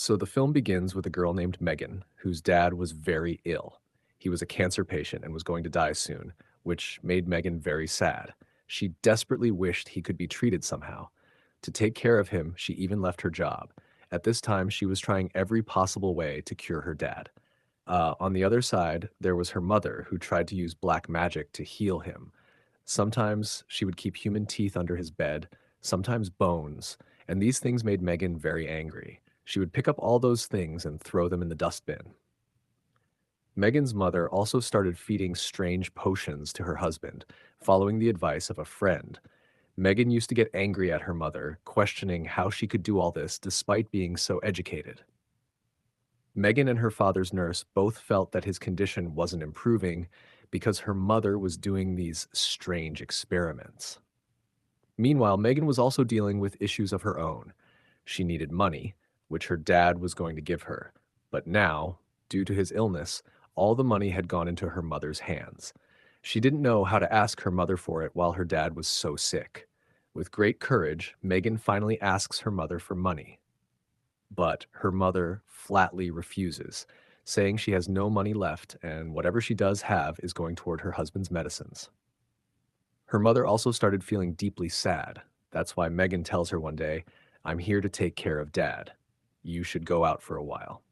So the film begins with a girl named Megan, whose dad was very ill. He was a cancer patient and was going to die soon, which made Megan very sad. She desperately wished he could be treated somehow. To take care of him, she even left her job. At this time, she was trying every possible way to cure her dad. On the other side, there was her mother, who tried to use black magic to heal him. Sometimes she would keep human teeth under his bed, sometimes bones, and these things made Megan very angry. She would pick up all those things and throw them in the dustbin. Megan's mother also started feeding strange potions to her husband, following the advice of a friend. Megan used to get angry at her mother, questioning how she could do all this despite being so educated. Megan and her father's nurse both felt that his condition wasn't improving because her mother was doing these strange experiments. Meanwhile, Megan was also dealing with issues of her own. She needed money, which her dad was going to give her. But now, due to his illness, all the money had gone into her mother's hands. She didn't know how to ask her mother for it while her dad was so sick. With great courage, Megan finally asks her mother for money. But her mother flatly refuses, saying she has no money left and whatever she does have is going toward her husband's medicines. Her mother also started feeling deeply sad. That's why Megan tells her one day, "I'm here to take care of Dad. You should go out for a while."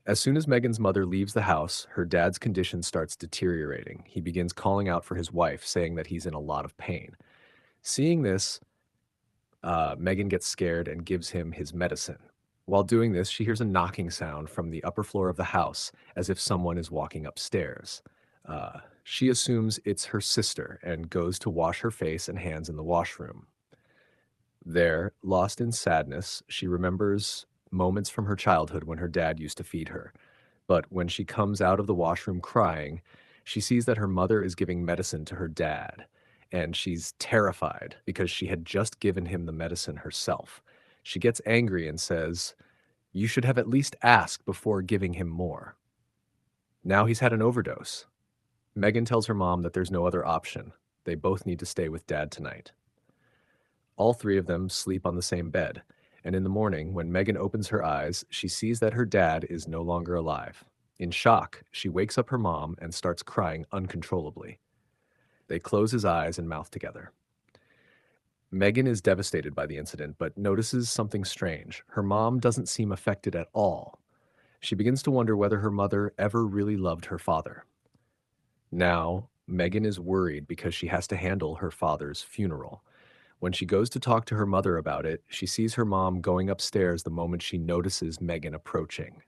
As soon as Megan's mother leaves the house, her dad's condition starts deteriorating. He begins calling out for his wife, saying that he's in a lot of pain. Seeing this, Megan gets scared and gives him his medicine. While doing this, she hears a knocking sound from the upper floor of the house, as if someone is walking upstairs. She assumes it's her sister and goes to wash her face and hands in the washroom. There, lost in sadness, she remembers moments from her childhood when her dad used to feed her. But when she comes out of the washroom crying, she sees that her mother is giving medicine to her dad, and she's terrified because she had just given him the medicine herself. She gets angry and says, "You should have at least asked before giving him more." Now he's had an overdose. Megan tells her mom that there's no other option. They both need to stay with dad tonight. All three of them sleep on the same bed, and in the morning, when Megan opens her eyes, she sees that her dad is no longer alive. In shock, she wakes up her mom and starts crying uncontrollably. They close his eyes and mouth together. Megan is devastated by the incident, but notices something strange. Her mom doesn't seem affected at all. She begins to wonder whether her mother ever really loved her father. Now, Megan is worried because she has to handle her father's funeral. When she goes to talk to her mother about it, she sees her mom going upstairs the moment she notices Megan approaching.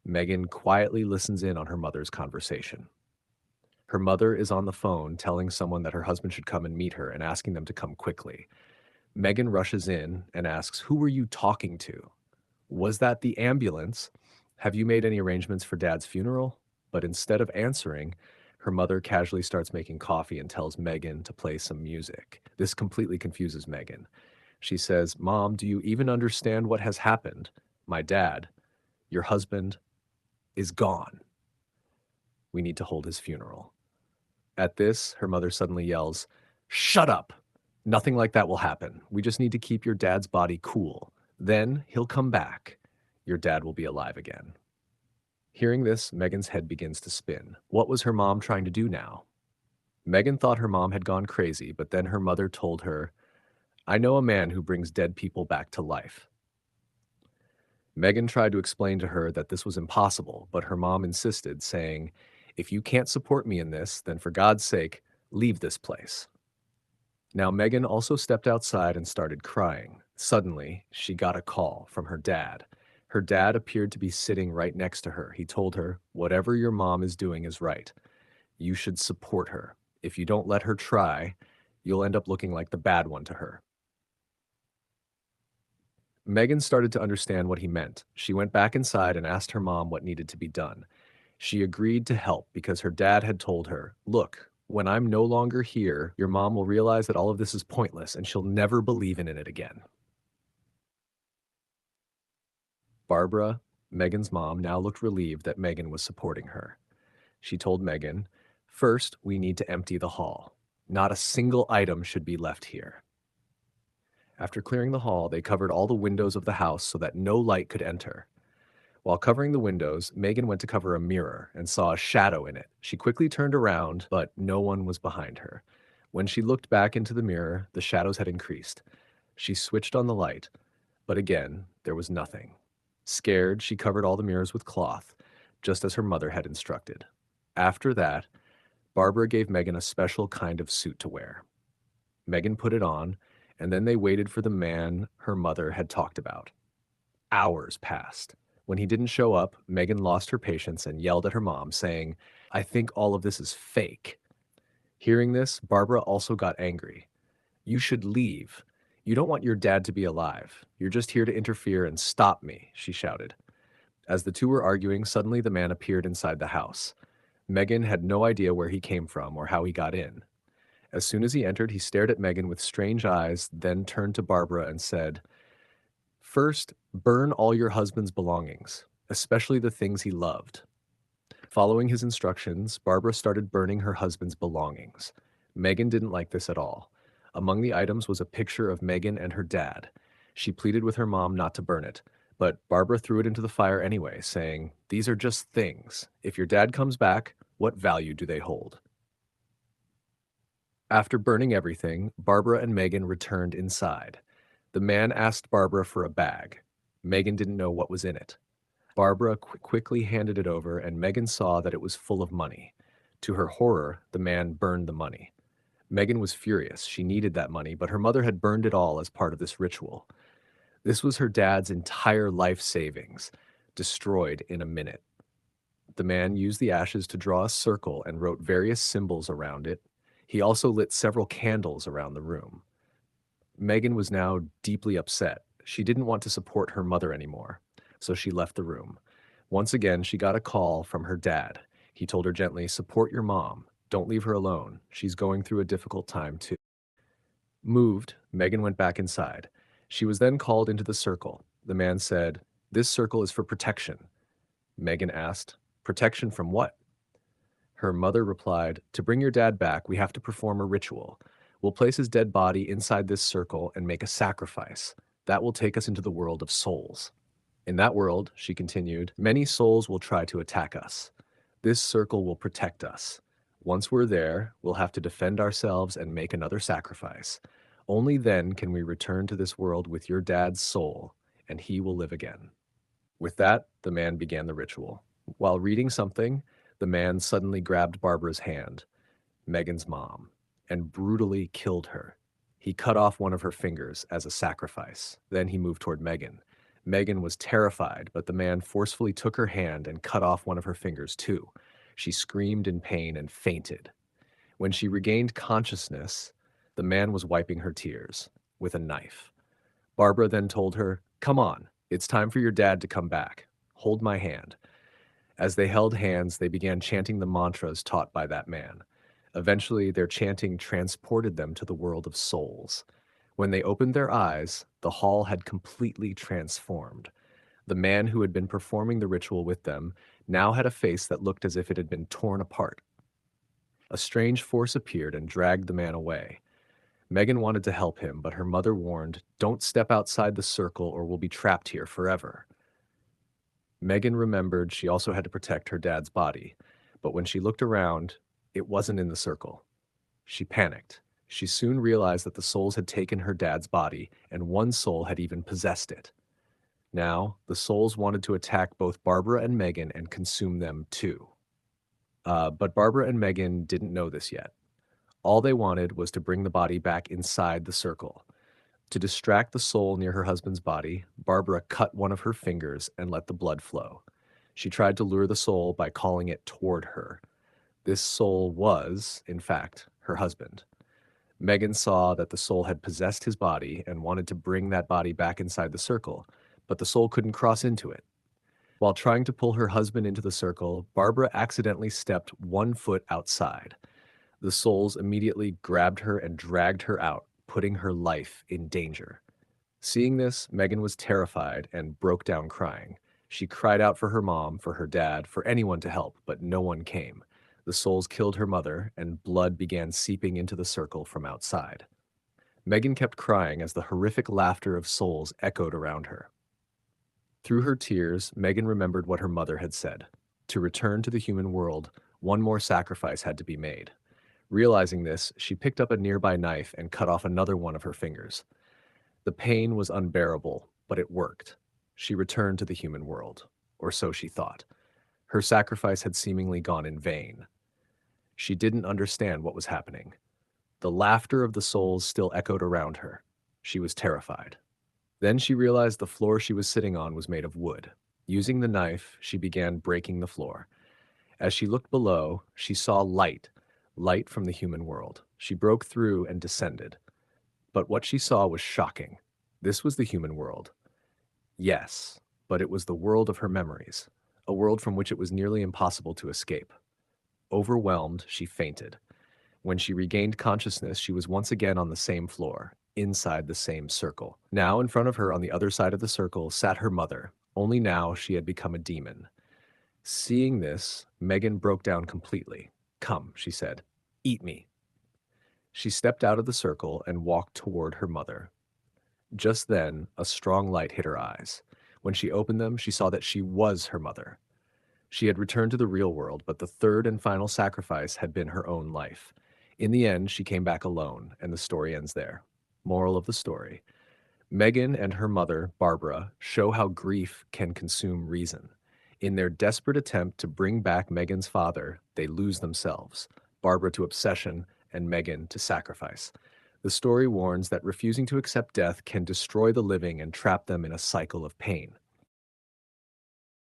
Megan quietly listens in on her mother's conversation. Her mother is on the phone telling someone that her husband should come and meet her and asking them to come quickly. Megan rushes in and asks, "Who were you talking to? Was that the ambulance? Have you made any arrangements for Dad's funeral?" But instead of answering, her mother casually starts making coffee and tells Megan to play some music. This completely confuses Megan. She says, "Mom, do you even understand what has happened? My dad, your husband, is gone. We need to hold his funeral." At this, her mother suddenly yells, "Shut up! Nothing like that will happen. We just need to keep your dad's body cool. Then he'll come back. Your dad will be alive again." Hearing this, Megan's head begins to spin. What was her mom trying to do now? Megan thought her mom had gone crazy, but then her mother told her, "I know a man who brings dead people back to life." Megan tried to explain to her that this was impossible, but her mom insisted, saying, "If you can't support me in this, then for God's sake, leave this place." Now, Megan also stepped outside and started crying. Suddenly, she got a call from her dad. Her dad appeared to be sitting right next to her. He told her, "Whatever your mom is doing is right. You should support her. If you don't let her try, you'll end up looking like the bad one to her." Megan started to understand what he meant. She went back inside and asked her mom what needed to be done. She agreed to help because her dad had told her, "Look, when I'm no longer here, your mom will realize that all of this is pointless and she'll never believe in it again." Barbara, Megan's mom, now looked relieved that Megan was supporting her. She told Megan, "First, we need to empty the hall. Not a single item should be left here." After clearing the hall, they covered all the windows of the house so that no light could enter. While covering the windows, Megan went to cover a mirror and saw a shadow in it. She quickly turned around, but no one was behind her. When she looked back into the mirror, the shadows had increased. She switched on the light, but again, there was nothing. Scared, she covered all the mirrors with cloth, just as her mother had instructed. After that, Barbara gave Megan a special kind of suit to wear. Megan put it on, and then they waited for the man her mother had talked about. Hours passed. When he didn't show up, Megan lost her patience and yelled at her mom, saying, "I think all of this is fake." Hearing this, Barbara also got angry. "You should leave. You don't want your dad to be alive. You're just here to interfere and stop me," she shouted. As the two were arguing, suddenly the man appeared inside the house. Megan had no idea where he came from or how he got in. As soon as he entered, he stared at Megan with strange eyes, then turned to Barbara and said, "First, burn all your husband's belongings, especially the things he loved." Following his instructions, Barbara started burning her husband's belongings. Megan didn't like this at all. Among the items was a picture of Megan and her dad. She pleaded with her mom not to burn it, but Barbara threw it into the fire anyway, saying, "These are just things. If your dad comes back, what value do they hold?" After burning everything, Barbara and Megan returned inside. The man asked Barbara for a bag. Megan didn't know what was in it. Barbara quickly handed it over, and Megan saw that it was full of money. To her horror, the man burned the money. Megan was furious. She needed that money, but her mother had burned it all as part of this ritual. This was her dad's entire life savings, destroyed in a minute. The man used the ashes to draw a circle and wrote various symbols around it. He also lit several candles around the room. Megan was now deeply upset. She didn't want to support her mother anymore, so she left the room. Once again, she got a call from her dad. He told her gently, "Support your mom. Don't leave her alone. She's going through a difficult time too." Moved, Megan went back inside. She was then called into the circle. The man said, "This circle is for protection." Megan asked, "Protection from what?" Her mother replied, "To bring your dad back, we have to perform a ritual. We'll place his dead body inside this circle and make a sacrifice. That will take us into the world of souls. In that world," she continued, "many souls will try to attack us. This circle will protect us. Once we're there, we'll have to defend ourselves and make another sacrifice. Only then can we return to this world with your dad's soul, and he will live again." With that, the man began the ritual. While reading something, the man suddenly grabbed Barbara's hand, Megan's mom, and brutally killed her. He cut off one of her fingers as a sacrifice. Then he moved toward Megan. Megan was terrified, but the man forcefully took her hand and cut off one of her fingers too. She screamed in pain and fainted. When she regained consciousness, the man was wiping her tears with a knife. Barbara then told her, "Come on, it's time for your dad to come back. Hold my hand." As they held hands, they began chanting the mantras taught by that man. Eventually, their chanting transported them to the world of souls. When they opened their eyes, the hall had completely transformed. The man who had been performing the ritual with them now had a face that looked as if it had been torn apart. A strange force appeared and dragged the man away. Megan wanted to help him, but her mother warned, "Don't step outside the circle or we'll be trapped here forever." Megan remembered she also had to protect her dad's body, but when she looked around, it wasn't in the circle. She panicked. She soon realized that the souls had taken her dad's body, and one soul had even possessed it. Now, the souls wanted to attack both Barbara and Megan and consume them too. But Barbara and Megan didn't know this yet. All they wanted was to bring the body back inside the circle. To distract the soul near her husband's body, Barbara cut one of her fingers and let the blood flow. She tried to lure the soul by calling it toward her. This soul was, in fact, her husband. Megan saw that the soul had possessed his body and wanted to bring that body back inside the circle, but the soul couldn't cross into it. While trying to pull her husband into the circle, Barbara accidentally stepped 1 foot outside. The souls immediately grabbed her and dragged her out, putting her life in danger. Seeing this, Megan was terrified and broke down crying. She cried out for her mom, for her dad, for anyone to help, but no one came. The souls killed her mother, and blood began seeping into the circle from outside. Megan kept crying as the horrific laughter of souls echoed around her. Through her tears, Megan remembered what her mother had said. To return to the human world, one more sacrifice had to be made. Realizing this, she picked up a nearby knife and cut off another one of her fingers. The pain was unbearable, but it worked. She returned to the human world, or so she thought. Her sacrifice had seemingly gone in vain. She didn't understand what was happening. The laughter of the souls still echoed around her. She was terrified. Then she realized the floor she was sitting on was made of wood. Using the knife, she began breaking the floor. As she looked below, she saw light from the human world. She broke through and descended. But what she saw was shocking. This was the human world. Yes, but it was the world of her memories, a world from which it was nearly impossible to escape. Overwhelmed, she fainted. When she regained consciousness, she was once again on the same floor, inside the same circle. Now, in front of her on the other side of the circle, sat her mother. Only now she had become a demon. Seeing this, Megan broke down completely. "Come," she said, "eat me." She stepped out of the circle and walked toward her mother. Just then, a strong light hit her eyes. When she opened them, she saw that she was her mother. She had returned to the real world, but the third and final sacrifice had been her own life. In the end, she came back alone, and the story ends there. Moral of the story: Megan and her mother, Barbara, show how grief can consume reason. In their desperate attempt to bring back Megan's father, they lose themselves, Barbara to obsession and Megan to sacrifice. The story warns that refusing to accept death can destroy the living and trap them in a cycle of pain.